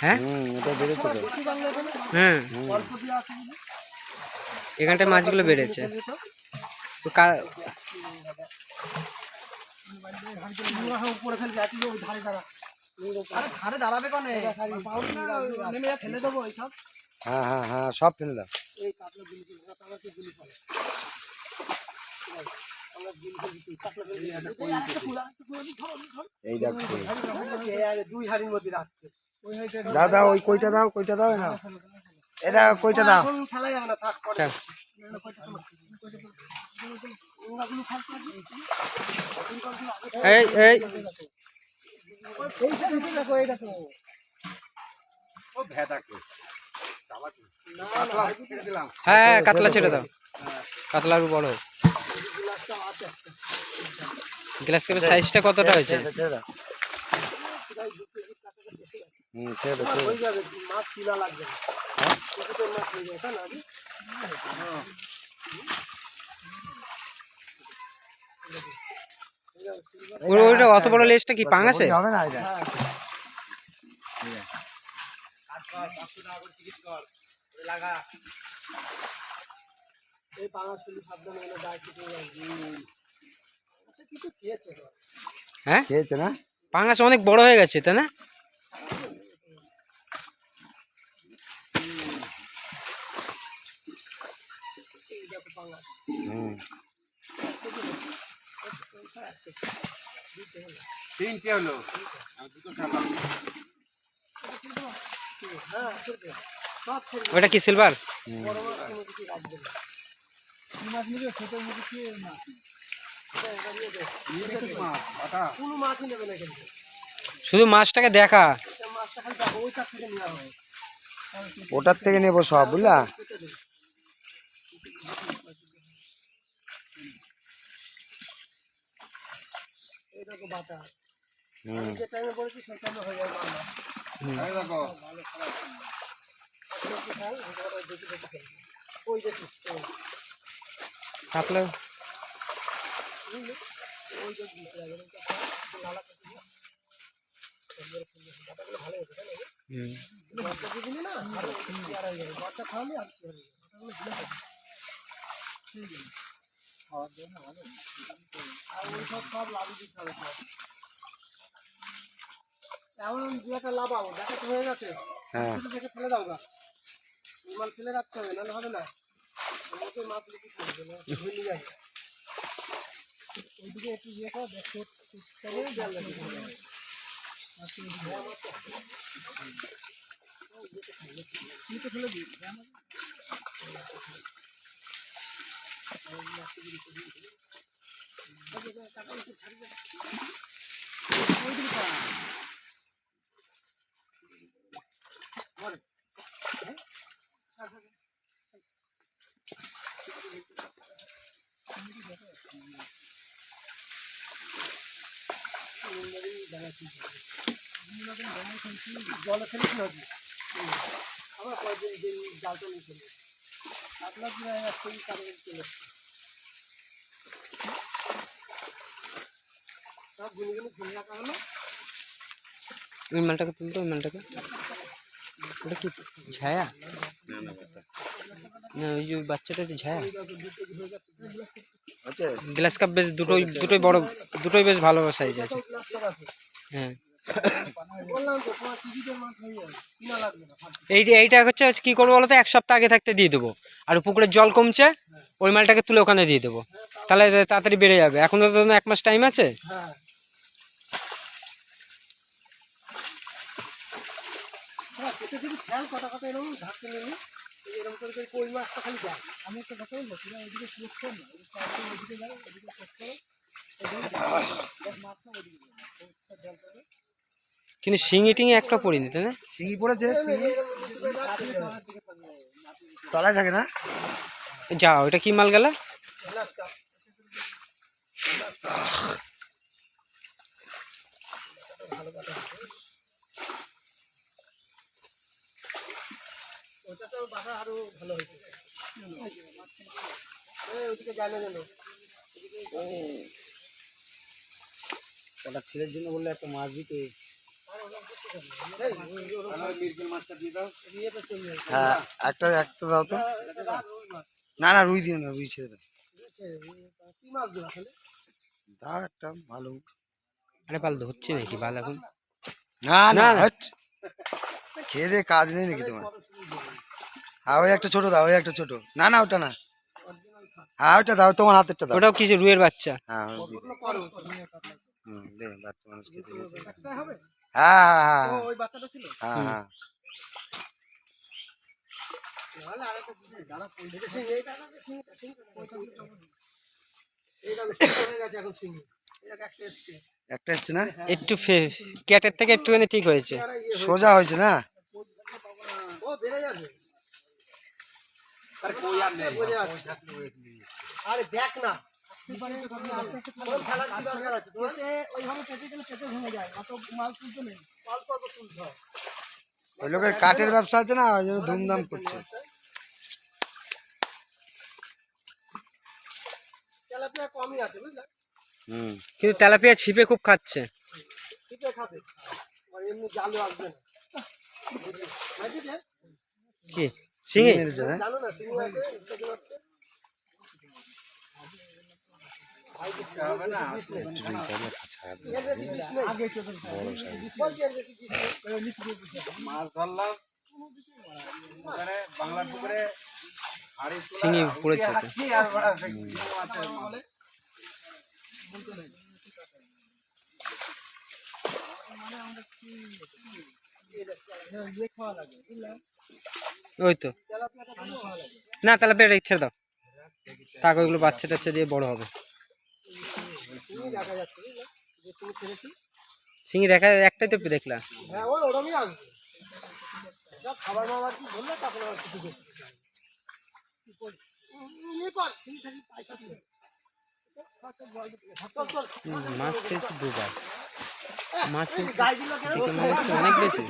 হ্যাঁ হ্যাঁ এখানটায় মাছগুলো বেড়েছে। হ্যাঁ হ্যাঁ হ্যাঁ সব ফেলে দাও। এই দেখো দাদা ওই কইটা দাও, কইটা দাও না, এটা কইটা দাও। এই এই হ্যাঁ কাতলা ছেড়ে দাও, কাতলা আরো বড়। গ্লাস কাপের সাইজটা কতটা হয়েছে? ওইটা অত বড় লেজটা কি পাঙাশে? হবে না হ্যাঁ খেয়েছে না, পাঙাশ অনেক বড় হয়ে গেছে তাই না? তিনটে হলো, ওটা কি সিলভার? শুধু মাছটাকে দেখা, ওটার থেকে নেবো সব, বুঝলা? কাতলা এমন দু একটা লাভাও দেখাতে হয়ে গেছে, দেখে ফেলে দাও গা, মাল ফেলে রাখতে হবে, নাহলে হবে না। মাছ লিখে থাকবে না, ভুলে যাবে। ওইদিকে একটু ইয়ে করো, দেখো ফেলে দিই। জলে ফেলে কি হবে, আবার কয়েকদিন জালটা নিয়ে চলে আপনার সেই কারণে চলে সব গুলি গুলি ফেলে রাখা হলো। ওই মালটাকে তুলতো, ওই মালটাকে, ওটা কি ছায়া না? ওই যে বাচ্চাটা ছায়া। গ্লাস কাপ বেশ দুটোই বড়, দুটোই বেশ ভালো সাইজ আছে। হ্যাঁ এইটা হচ্ছে কি করবো বলতো, এক সপ্তাহ আগে থাকতে দিয়ে দেবো, আর পুকুরের জল কমছে, ওই মালটাকে তুলে ওখানে দিয়ে দেবো, তাহলে তাড়াতাড়ি বেড়ে যাবে। এখন তো 1 মাস টাইম আছে। কিন্তু শিঙি টিঙি একটা পড়িনি তাই না? শিঙি পড়েছে, শিঙি তলায় থাকে না। যা ওইটা কি মাল গেল? ভালো কথা আছে। ওটা তো বাটা আরো ভালো হয়েছে। ওদিকে জানে যেন ওটা ছেলের জন্য বললে একটা মাছ দিতে। মিরগেল মাছটা দিয়ে দাও। হ্যাঁ একটা একটা দাও তো। না না রুই দিও না, রুই ছেড়ে দাও। কি মাছ দেবো আসলে? দাও একটা ভালো। আরে পাল ধরছে নাকি বাল এখন? না না না, না। হাট। খেয়ে দিয়ে কাজ নেই নাকি তোমার? হ্যাঁ ওই একটা ছোট দাও, ওই একটা ছোট। না না ওটা না, হ্যাঁ ওটা দাও, তোমার হাতেরটা দাও। ওটাও কিছু রুইয়ের বাচ্চা। হ্যাঁ ওই দিয়ে দাও। করো। দে বাচ্চা মানুষ খেতে দিয়েছে। একটাই হবে? হ্যাঁ হ্যাঁ ও, হ্যাঁ ওই বাচ্চাটা ছিল? হ্যাঁ হ্যাঁ। নাহলে আরেকটা দিতে দাঁড়া পড়ে গেছে। এইটা না, সিংটা, এইটা সিংটা হয়ে গেছে এখন সিং। এটা একটা এসছে। একটা এসছে না, একটু ক্যাটের থেকে একটুখানি ঠিক হয়েছে। আর ইয়ে সোজা হয়েছে না। ও বেড়ে যাবে। আরে কই আর নেই। বোঝা যাচ্ছে। আরে দেখ না, কোন খেলার কি দরকার আছে? পেটে ওইভাবে পেটে গেলে পেটে ভেঙে যায়। অত মাল তুলতে নেই, অল্প অল্প তুলতে হয়। ওই লোকের কাঠের ব্যবসা আছে না, ওই জন্য ধুমধাম করছে। তেলাপিয়া কমই আছে বুঝলে, হুম কিন্তু তেলাপিয়া ছিপে খুব খাচ্ছে। ঠিকই খাবে, আর এমনি জালে আসবে না। বুঝলে? কি শিঙি? মেরেছে হ্যাঁ। জানো না সিং আছে সেগুলো হচ্ছে হবে না। এর বেশি বিষ নেই। বলছি এর বেশি বিষ নেই। মাছ ধরলাম ওখানে বাংলার পুকুরে হাড়ি তোলা, শিঙি পড়েছে উঠে তো। হাঁটছি আর ওরা শিঙি মাছের বলে। ইয়ে খাওয়া লাগে বুঝলাম, ওই তো তেলাপিয়াটা ভালো খাওয়া লাগে। না, তেলাপিয়াটা ছেড়ে দাও, থাক ওইগুলো বাচ্চা টাচ্চা দিয়ে বড় হবে। তুমি দেখা যাচ্ছে বুঝলে, যে তুমি ছেড়েছি। শিঙি দেখা একটাই তো দেখলা। হ্যাঁ ওই ওরমই আসবে। সব খাবার মাবার কি বললে তখন আবার কিছু করতে হবে। ইয়ে কর, সিং থাকি পয়সা দিলে। চল, মাছ ছেড়েছি দুবার। মাছ এই গায়ে দিল কেন? অনেক বেশি।